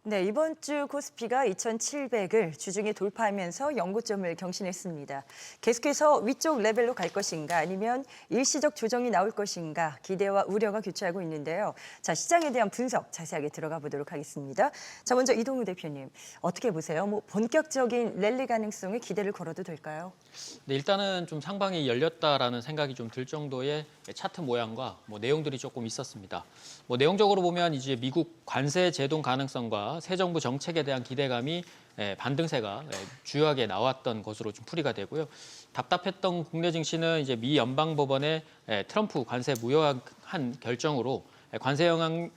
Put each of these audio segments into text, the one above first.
네, 이번 주 코스피가 2,700을 주중에 돌파하면서 연고점을 경신했습니다. 계속해서 위쪽 레벨로 갈 것인가 아니면 일시적 조정이 나올 것인가 기대와 우려가 교차하고 있는데요. 자, 시장에 대한 분석 자세하게 들어가 보도록 하겠습니다. 자, 먼저 이동우 대표님, 어떻게 보세요? 본격적인 랠리 가능성에 기대를 걸어도 될까요? 네, 일단은 좀 상방이 열렸다라는 생각이 좀 들 정도의 차트 모양과 내용들이 조금 있었습니다. 내용적으로 보면 이제 미국 관세 제동 가능성과 새 정부 정책에 대한 기대감이 반등세가 주요하게 나왔던 것으로 좀 풀이가 되고요. 답답했던 국내 증시는 이제 미 연방법원의 트럼프 관세 무효한 결정으로 관세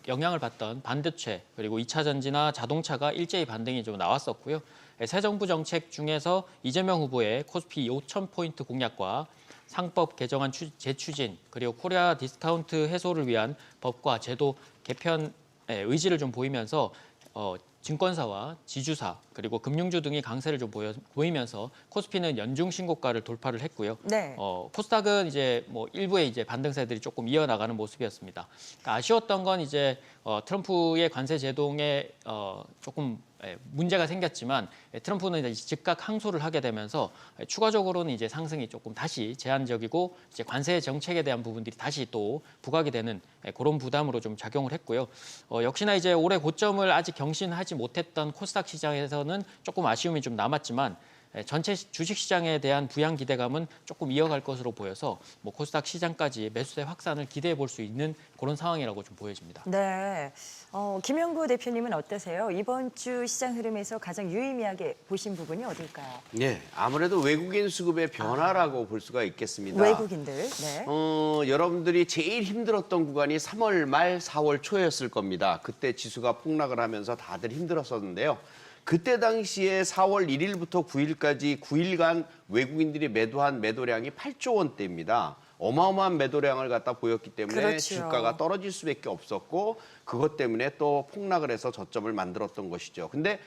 영향을 받던 반도체 그리고 2차 전지나 자동차가 일제히 반등이 좀 나왔었고요. 새 정부 정책 중에서 이재명 후보의 코스피 5,000포인트 공약과 상법 개정안 재추진 그리고 코리아 디스카운트 해소를 위한 법과 제도 개편 의지를 좀 보이면서 증권사와 지주사 그리고 금융주 등이 강세를 좀 보이면서 코스피는 연중 신고가를 돌파를 했고요. 네. 코스닥은 이제 일부의 이제 반등세들이 조금 이어나가는 모습이었습니다. 그러니까 아쉬웠던 건 이제 트럼프의 관세 제동에 조금 문제가 생겼지만 트럼프는 이제 즉각 항소를 하게 되면서 추가적으로는 이제 상승이 조금 다시 제한적이고 이제 관세 정책에 대한 부분들이 다시 또 부각이 되는 그런 부담으로 좀 작용을 했고요. 역시나 이제 올해 고점을 아직 경신하지 못했던 코스닥 시장에서는 조금 아쉬움이 좀 남았지만 전체 주식시장에 대한 부양 기대감은 조금 이어갈 것으로 보여서 코스닥 시장까지 매수세 확산을 기대해 볼 수 있는 그런 상황이라고 좀 보여집니다. 네. 김영구 대표님은 어떠세요? 이번 주 시장 흐름에서 가장 유의미하게 보신 부분이 어딜까요? 네, 아무래도 외국인 수급의 변화라고 볼 수가 있겠습니다. 외국인들. 네. 여러분들이 제일 힘들었던 구간이 3월 말 4월 초였을 겁니다. 그때 지수가 폭락을 하면서 다들 힘들었었는데요. 그때 당시에 4월 1일부터 9일까지 9일간 외국인들이 매도한 매도량이 8조 원대입니다. 어마어마한 매도량을 갖다 보였기 때문에 그렇죠. 주가가 떨어질 수밖에 없었고 그것 때문에 또 폭락을 해서 저점을 만들었던 것이죠. 근데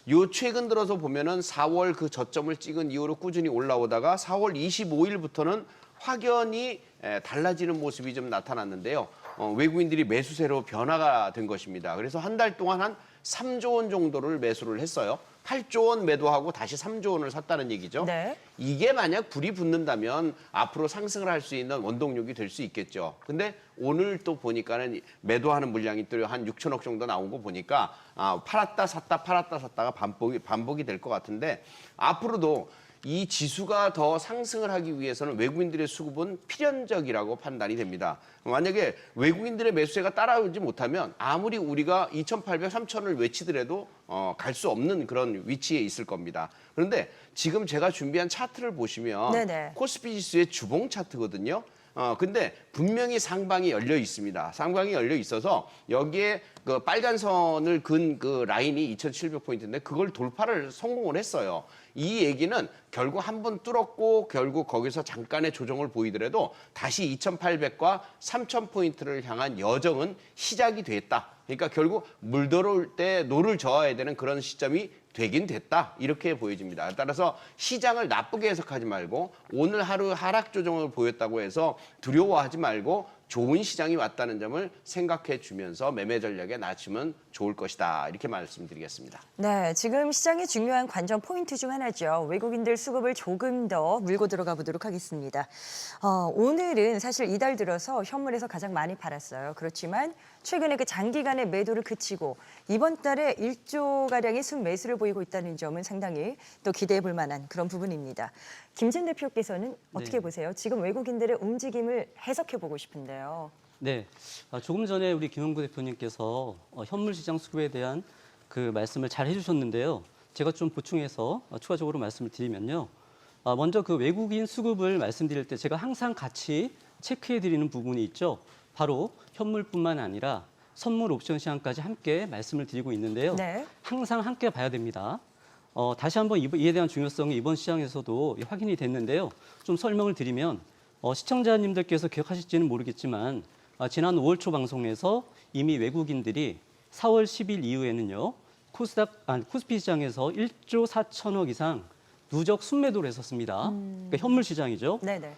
요 최근 들어서 보면은 4월 그 저점을 찍은 이후로 꾸준히 올라오다가 4월 25일부터는 확연히 달라지는 모습이 좀 나타났는데요. 외국인들이 매수세로 변화가 된 것입니다. 그래서 한 달 동안 한 3조 원 정도를 매수를 했어요. 8조 원 매도하고 다시 3조 원을 샀다는 얘기죠. 네. 이게 만약 불이 붙는다면 앞으로 상승을 할 수 있는 원동력이 될 수 있겠죠. 근데 오늘 또 보니까는 매도하는 물량이 또 한 6천억 정도 나온 거 보니까 팔았다 샀다 팔았다 샀다가 반복이 될 것 같은데 앞으로도 이 지수가 더 상승을 하기 위해서는 외국인들의 수급은 필연적이라고 판단이 됩니다. 만약에 외국인들의 매수세가 따라오지 못하면 아무리 우리가 2,800, 3,000을 외치더라도 갈 수 없는 그런 위치에 있을 겁니다. 그런데 지금 제가 준비한 차트를 보시면 네네. 코스피 지수의 주봉 차트거든요. 근데 분명히 상방이 열려 있습니다. 상방이 열려 있어서 여기에 그 빨간 선을 근 그 라인이 2,700포인트인데 그걸 돌파를 성공을 했어요. 이 얘기는 결국 한 번 뚫었고 결국 거기서 잠깐의 조정을 보이더라도 다시 2,800과 3,000포인트를 향한 여정은 시작이 됐다. 그러니까 결국 물 들어올 때 노를 저어야 되는 그런 시점이 되긴 됐다. 이렇게 보여집니다. 따라서 시장을 나쁘게 해석하지 말고 오늘 하루 하락 조정을 보였다고 해서 두려워하지 말고 좋은 시장이 왔다는 점을 생각해 주면서 매매 전략에 낮추면 좋을 것이다. 이렇게 말씀드리겠습니다. 네, 지금 시장의 중요한 관전 포인트 중 하나죠. 외국인들 수급을 조금 더 물고 들어가 보도록 하겠습니다. 오늘은 사실 이달 들어서 현물에서 가장 많이 팔았어요. 그렇지만 최근에 그 장기간의 매도를 그치고 이번 달에 1조가량의 순매수를 보이고 있다는 점은 상당히 또 기대해 볼 만한 그런 부분입니다. 김진 대표께서는 어떻게 보세요? 지금 외국인들의 움직임을 해석해 보고 싶은데요. 네, 조금 전에 우리 김영구 대표님께서 현물 시장 수급에 대한 그 말씀을 잘 해주셨는데요. 제가 좀 보충해서 추가적으로 말씀을 드리면요. 먼저 그 외국인 수급을 말씀드릴 때 제가 항상 같이 체크해 드리는 부분이 있죠. 바로 현물뿐만 아니라 선물 옵션 시장까지 함께 말씀을 드리고 있는데요. 네. 항상 함께 봐야 됩니다. 다시 한번 이에 대한 중요성이 이번 시장에서도 확인이 됐는데요. 좀 설명을 드리면 시청자님들께서 기억하실지는 모르겠지만 지난 5월 초 방송에서 이미 외국인들이 4월 10일 이후에는요. 코스피 시장에서 1조 4천억 이상 누적 순매도를 했었습니다. 그러니까 현물 시장이죠. 네네.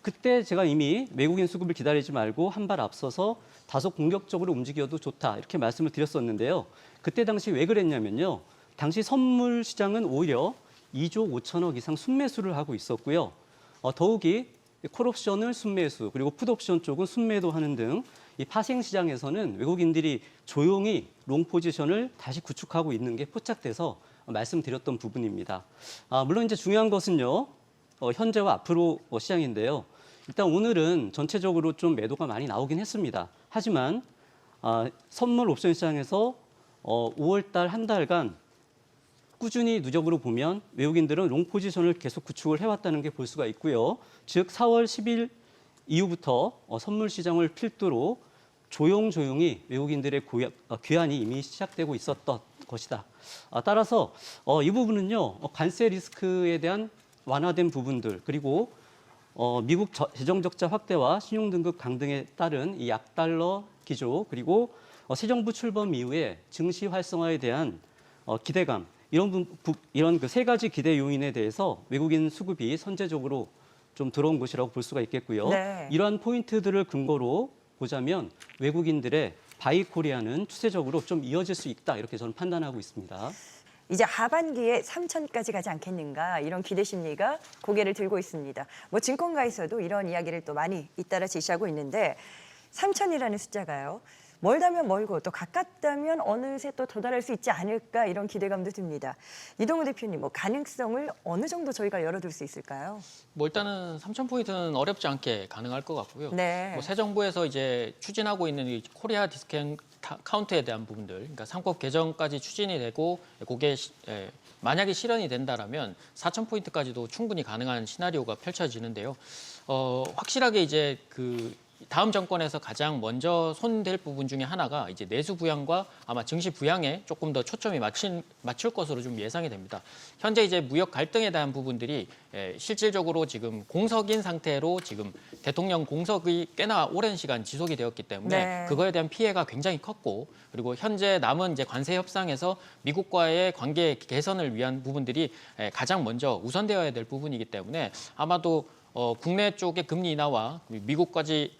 그때 제가 이미 외국인 수급을 기다리지 말고 한 발 앞서서 다소 공격적으로 움직여도 좋다 이렇게 말씀을 드렸었는데요. 그때 당시 왜 그랬냐면요. 당시 선물 시장은 오히려 2조 5천억 이상 순매수를 하고 있었고요. 더욱이 콜옵션을 순매수 그리고 풋옵션 쪽은 순매도 하는 등 이 파생 시장에서는 외국인들이 조용히 롱 포지션을 다시 구축하고 있는 게 포착돼서 말씀드렸던 부분입니다. 물론 이제 중요한 것은요. 현재와 앞으로 시장인데요. 일단 오늘은 전체적으로 좀 매도가 많이 나오긴 했습니다. 하지만 선물 옵션 시장에서 5월 달 한 달간 꾸준히 누적으로 보면 외국인들은 롱 포지션을 계속 구축을 해왔다는 게 볼 수가 있고요. 즉 4월 10일 이후부터 선물 시장을 필두로 조용히 외국인들의 귀환이 이미 시작되고 있었던 것이다. 따라서 이 부분은요. 관세 리스크에 대한 완화된 부분들 그리고 미국 재정 적자 확대와 신용 등급 강등에 따른 이 약달러 기조 그리고 새 정부 출범 이후에 증시 활성화에 대한 기대감 이런 그 세 가지 기대 요인에 대해서 외국인 수급이 선제적으로 좀 들어온 것이라고 볼 수가 있겠고요. 네. 이러한 포인트들을 근거로 보자면 외국인들의 바이 코리아는 추세적으로 좀 이어질 수 있다 이렇게 저는 판단하고 있습니다. 이제 하반기에 3천까지 가지 않겠는가 이런 기대 심리가 고개를 들고 있습니다. 뭐 증권가에서도 이런 이야기를 또 많이 잇따라 제시하고 있는데 3천이라는 숫자가요. 멀다면 멀고 또 가깝다면 어느새 또 도달할 수 있지 않을까 이런 기대감도 듭니다. 이동우 대표님, 뭐 가능성을 어느 정도 저희가 열어둘 수 있을까요? 뭐 일단은 3,000포인트는 어렵지 않게 가능할 것 같고요. 네. 뭐 새 정부에서 이제 추진하고 있는 이 코리아 디스카운트 카운트에 대한 부분들, 그러니까 상법 개정까지 추진이 되고 그게 만약에 실현이 된다라면 4,000포인트까지도 충분히 가능한 시나리오가 펼쳐지는데요. 확실하게 이제 그 다음 정권에서 가장 먼저 손댈 부분 중에 하나가 이제 내수 부양과 아마 증시 부양에 조금 더 초점이 맞출 것으로 좀 예상이 됩니다. 현재 이제 무역 갈등에 대한 부분들이 실질적으로 지금 공석인 상태로 지금 대통령 공석이 꽤나 오랜 시간 지속이 되었기 때문에 네. 그거에 대한 피해가 굉장히 컸고 그리고 현재 남은 이제 관세 협상에서 미국과의 관계 개선을 위한 부분들이 가장 먼저 우선되어야 될 부분이기 때문에 아마도 국내 쪽의 금리 인하와 미국까지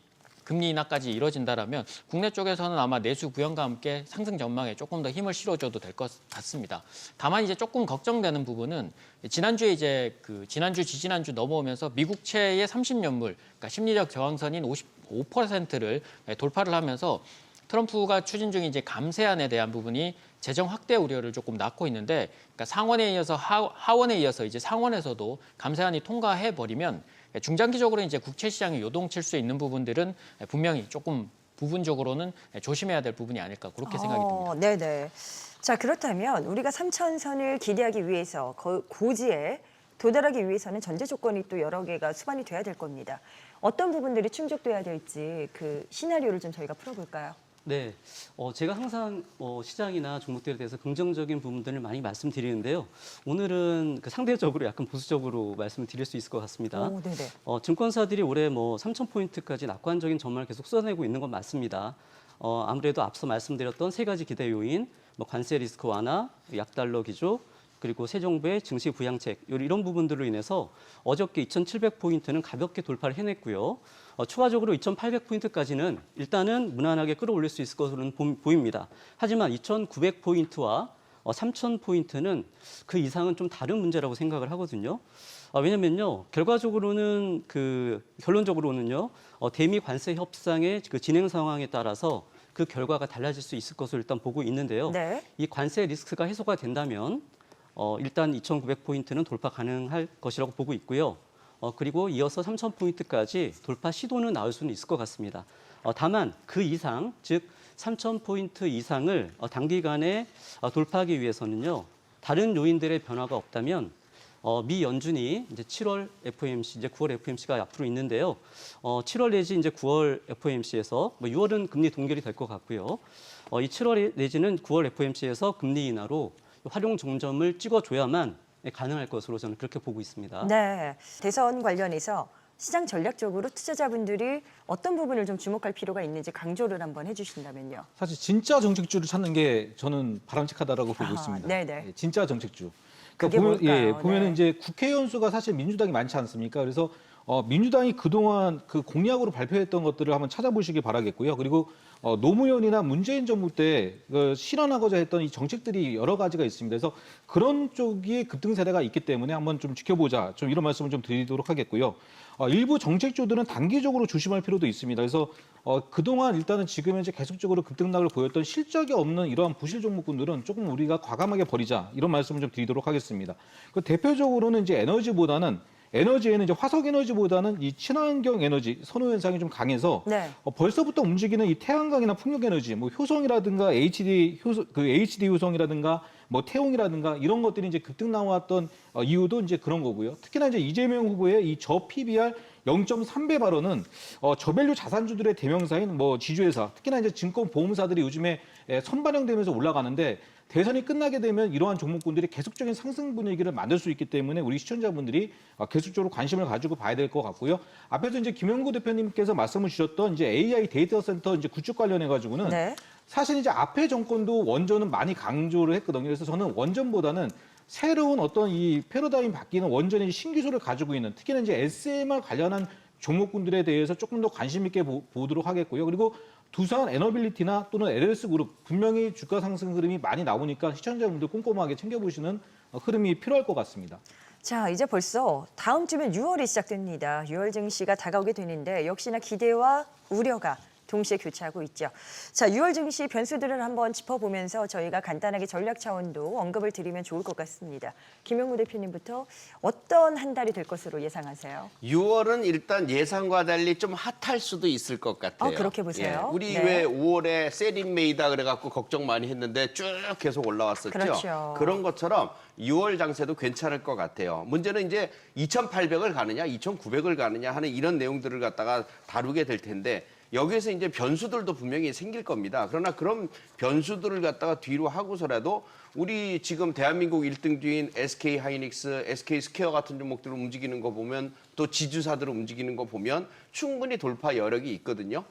금리 인하까지 이뤄진다라면 국내 쪽에서는 아마 내수 부양과 함께 상승 전망에 조금 더 힘을 실어줘도 될 것 같습니다. 다만 이제 조금 걱정되는 부분은 지난주에 이제 지난주 지지난주 넘어오면서 미국채의 30년물, 그러니까 심리적 저항선인 55%를 돌파를 하면서 트럼프가 추진 중인 이제 감세안에 대한 부분이 재정 확대 우려를 조금 낳고 있는데, 그러니까 상원에 이어서 하원에 이어서 이제 상원에서도 감세안이 통과해 버리면 중장기적으로 이제 국채 시장이 요동칠 수 있는 부분들은 분명히 조금 부분적으로는 조심해야 될 부분이 아닐까 그렇게 생각이 듭니다. 네네. 자, 그렇다면 우리가 3천선을 기대하기 위해서 고지에 도달하기 위해서는 전제 조건이 또 여러 개가 수반이 돼야 될 겁니다. 어떤 부분들이 충족돼야 될지 그 시나리오를 좀 저희가 풀어볼까요? 네, 제가 항상 시장이나 종목들에 대해서 긍정적인 부분들을 많이 말씀드리는데요. 오늘은 상대적으로 약간 보수적으로 말씀을 드릴 수 있을 것 같습니다. 오, 네네. 증권사들이 올해 3,000포인트까지 낙관적인 전망을 계속 쏟아내고 있는 건 맞습니다. 아무래도 앞서 말씀드렸던 세 가지 기대 요인, 관세 리스크 완화, 약달러 기조, 그리고 새 정부의 증시 부양책 이런 부분들로 인해서 어저께 2,700포인트는 가볍게 돌파를 해냈고요. 추가적으로 2,800포인트까지는 일단은 무난하게 끌어올릴 수 있을 것으로는 보입니다. 하지만 2,900포인트와 3,000포인트는 그 이상은 좀 다른 문제라고 생각을 하거든요. 왜냐면요, 결과적으로는 결론적으로는요, 대미 관세 협상의 그 진행 상황에 따라서 그 결과가 달라질 수 있을 것으로 일단 보고 있는데요. 네. 이 관세 리스크가 해소가 된다면 일단 2,900포인트는 돌파 가능할 것이라고 보고 있고요. 그리고 이어서 3,000포인트까지 돌파 시도는 나올 수는 있을 것 같습니다. 다만 그 이상, 즉 3,000포인트 이상을 단기간에 돌파하기 위해서는요. 다른 요인들의 변화가 없다면 미 연준이 이제 7월 FOMC, 이제 9월 FOMC가 앞으로 있는데요. 7월 내지 이제 9월 FOMC에서 6월은 금리 동결이 될 것 같고요. 이 7월 내지는 9월 FOMC에서 금리 인하로 활용 정점을 찍어줘야만 가능할 것으로 저는 그렇게 보고 있습니다. 네. 대선 관련해서 시장 전략적으로 투자자분들이 어떤 부분을 좀 주목할 필요가 있는지 강조를 한번 해주신다면요. 사실 진짜 정책주를 찾는 게 저는 바람직하다라고 보고 있습니다. 네네. 예, 진짜 정책주. 그게 보면, 뭘까요? 보면은 네. 이제 국회의원 수가 사실 민주당이 많지 않습니까? 그래서 민주당이 그동안 그 공약으로 발표했던 것들을 한번 찾아보시기 바라겠고요. 그리고 노무현이나 문재인 정부 때 실현하고자 했던 이 정책들이 여러 가지가 있습니다. 그래서 그런 쪽이 급등 세대가 있기 때문에 한번 좀 지켜보자. 좀 이런 말씀을 좀 드리도록 하겠고요. 일부 정책주들은 단기적으로 조심할 필요도 있습니다. 그래서 그동안 일단은 지금 현재 계속적으로 급등락을 보였던 실적이 없는 이러한 부실 종목군들은 조금 우리가 과감하게 버리자. 이런 말씀을 좀 드리도록 하겠습니다. 그 대표적으로는 이제 에너지에는 이제 화석 에너지보다는 이 친환경 에너지 선호 현상이 좀 강해서 네. 벌써부터 움직이는 이 태양광이나 풍력 에너지, 뭐 효성이라든가 HD 효성이라든가 뭐 태용이라든가 이런 것들이 이제 급등 나왔던 이유도 이제 그런 거고요. 특히나 이제 이재명 후보의 이 저 PBR 0.3배 발언은 저밸류 자산주들의 대명사인 뭐 지주회사, 특히나 이제 증권보험사들이 요즘에 선반영되면서 올라가는데 대선이 끝나게 되면 이러한 종목군들이 계속적인 상승 분위기를 만들 수 있기 때문에 우리 시청자분들이 계속적으로 관심을 가지고 봐야 될 것 같고요. 앞에서 이제 김영구 대표님께서 말씀을 주셨던 이제 AI 데이터 센터 이제 구축 관련해 가지고는 네. 사실 이제 앞에 정권도 원전은 많이 강조를 했거든요. 그래서 저는 원전보다는 새로운 어떤 이 패러다임 바뀌는 원전의 신기술을 가지고 있는 특히나 이제 SMR 관련한 종목군들에 대해서 조금 더 관심 있게 보도록 하겠고요. 그리고 두산 에너빌리티나 또는 LS 그룹 분명히 주가 상승 흐름이 많이 나오니까 시청자분들 꼼꼼하게 챙겨보시는 흐름이 필요할 것 같습니다. 자, 이제 벌써 다음 주면 6월이 시작됩니다. 6월 증시가 다가오게 되는데 역시나 기대와 우려가 동시에 교차하고 있죠. 자, 6월 증시 변수들을 한번 짚어보면서 저희가 간단하게 전략 차원도 언급을 드리면 좋을 것 같습니다. 김영구 대표님부터 어떤 한 달이 될 것으로 예상하세요? 6월은 일단 예상과 달리 좀 핫할 수도 있을 것 같아요. 그렇게 보세요. 우리 네. 왜 5월에 세린메이다 그래갖고 걱정 많이 했는데 쭉 계속 올라왔었죠. 그렇죠. 그런 것처럼 6월 장세도 괜찮을 것 같아요. 문제는 이제 2,800을 가느냐, 2,900을 가느냐 하는 이런 내용들을 갖다가 다루게 될 텐데 여기에서 이제 변수들도 분명히 생길 겁니다. 그러나 그런 변수들을 갖다가 뒤로 하고서라도 우리 지금 대한민국 1등주인 SK 하이닉스, SK 스퀘어 같은 종목들 움직이는 거 보면 또 지주사들 움직이는 거 보면 충분히 돌파 여력이 있거든요.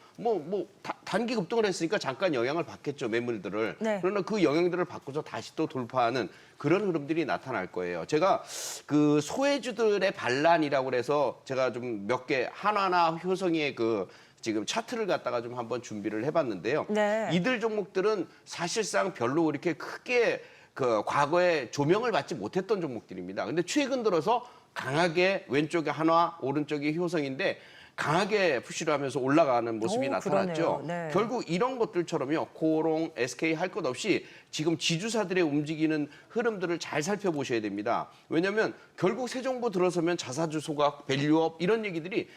단기 급등을 했으니까 잠깐 영향을 받겠죠, 매물들을. 네. 그러나 그 영향들을 받고서 다시 또 돌파하는 그런 흐름들이 나타날 거예요. 제가 그 소외주들의 반란이라고 그래서 제가 좀 몇 개 한화나 효성의 그 지금 차트를 갖다가 좀 한번 준비를 해봤는데요. 네. 이들 종목들은 사실상 별로 그렇게 크게 그 과거에 조명을 받지 못했던 종목들입니다. 근데 최근 들어서 강하게 왼쪽에 한화, 오른쪽에 효성인데 강하게 푸시를 하면서 올라가는 모습이 나타났죠. 그러네요. 네. 결국 이런 것들처럼요. 코오롱, SK 할 것 없이 지금 지주사들의 움직이는 흐름들을 잘 살펴보셔야 됩니다. 왜냐하면 결국 새 정부 들어서면 자사주 소각, 밸류업 이런 얘기들이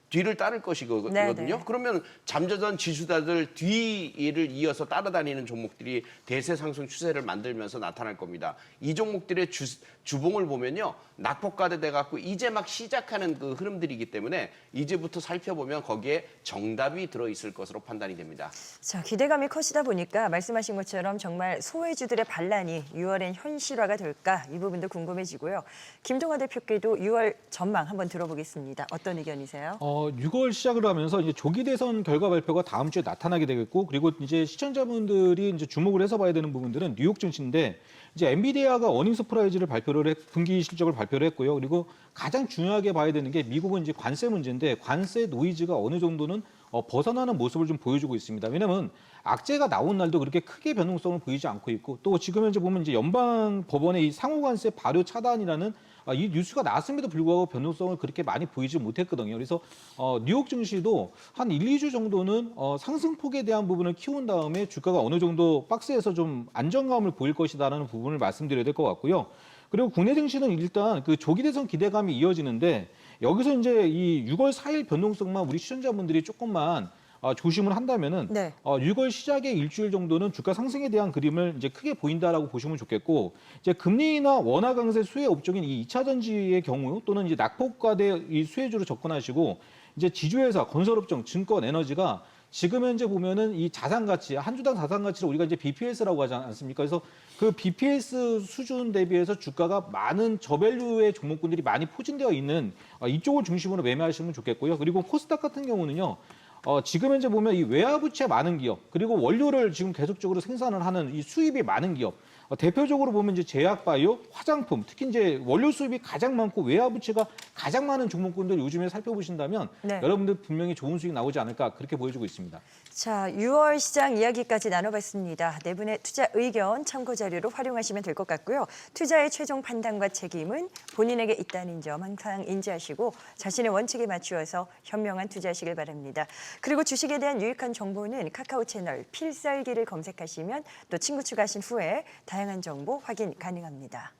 뒤를 따를 것이거든요. 네네. 그러면 잠재던 지주사들 뒤를 이어서 따라다니는 종목들이 대세 상승 추세를 만들면서 나타날 겁니다. 이 종목들의 주봉을 보면요. 낙폭과대 돼갖고 이제 막 시작하는 그 흐름들이기 때문에 이제부터 살펴보면 거기에 정답이 들어있을 것으로 판단이 됩니다. 자, 기대감이 커지다 보니까 말씀하신 것처럼 정말 소외주들의 반란이 6월엔 현실화가 될까 이 부분도 궁금해지고요. 김종화 대표께도 6월 전망 한번 들어보겠습니다. 어떤 의견이세요? 6월 시작을 하면서 이제 조기 대선 결과 발표가 다음 주에 나타나게 되겠고, 그리고 이제 시청자분들이 이제 주목을 해서 봐야 되는 부분들은 뉴욕 증시인데, 이제 엔비디아가 어닝 서프라이즈를 분기 실적을 발표를 했고요. 그리고 가장 중요하게 봐야 되는 게 미국은 이제 관세 문제인데 관세 노이즈가 어느 정도는 벗어나는 모습을 좀 보여주고 있습니다. 왜냐하면 악재가 나온 날도 그렇게 크게 변동성을 보이지 않고 있고, 또 지금 현재 보면 이제 연방 법원의 이 상호관세 발효 차단이라는 이 뉴스가 나왔음에도 불구하고 변동성을 그렇게 많이 보이지 못했거든요. 그래서 뉴욕 증시도 한 1, 2주 정도는 상승폭에 대한 부분을 키운 다음에 주가가 어느 정도 박스에서 좀 안정감을 보일 것이다라는 부분을 말씀드려야 될 것 같고요. 그리고 국내 증시는 일단 그 조기 대선 기대감이 이어지는데 여기서 이제 이 6월 4일 변동성만 우리 시청자분들이 조금만 조심을 한다면은 네. 6월 시작의 일주일 정도는 주가 상승에 대한 그림을 이제 크게 보인다라고 보시면 좋겠고, 이제 금리나 원화 강세 수혜 업종인 이 2차 전지의 경우 또는 이제 낙폭과대 이 수혜주로 접근하시고, 이제 지주회사, 건설업종, 증권, 에너지가 지금 현재 보면은 이 자산 가치, 한 주당 자산 가치를 우리가 이제 BPS라고 하지 않습니까? 그래서 그 BPS 수준 대비해서 주가가 많은 저밸류의 종목군들이 많이 포진되어 있는 이쪽을 중심으로 매매하시면 좋겠고요. 그리고 코스닥 같은 경우는요. 지금 현재 보면 이 외화 부채 많은 기업, 그리고 원료를 지금 계속적으로 생산을 하는 이 수입이 많은 기업, 대표적으로 보면 이제 제약 바이오, 화장품, 특히 이제 원료 수입이 가장 많고 외화 부채가 가장 많은 종목군들 요즘에 살펴보신다면 네. 여러분들 분명히 좋은 수익 나오지 않을까 그렇게 보여주고 있습니다. 자, 6월 시장 이야기까지 나눠봤습니다. 네 분의 투자 의견 참고 자료로 활용하시면 될 것 같고요. 투자의 최종 판단과 책임은 본인에게 있다는 점 항상 인지하시고 자신의 원칙에 맞추어서 현명한 투자하시길 바랍니다. 그리고 주식에 대한 유익한 정보는 카카오 채널 필살기를 검색하시면 또 친구 추가하신 후에 다양한 정보 확인 가능합니다.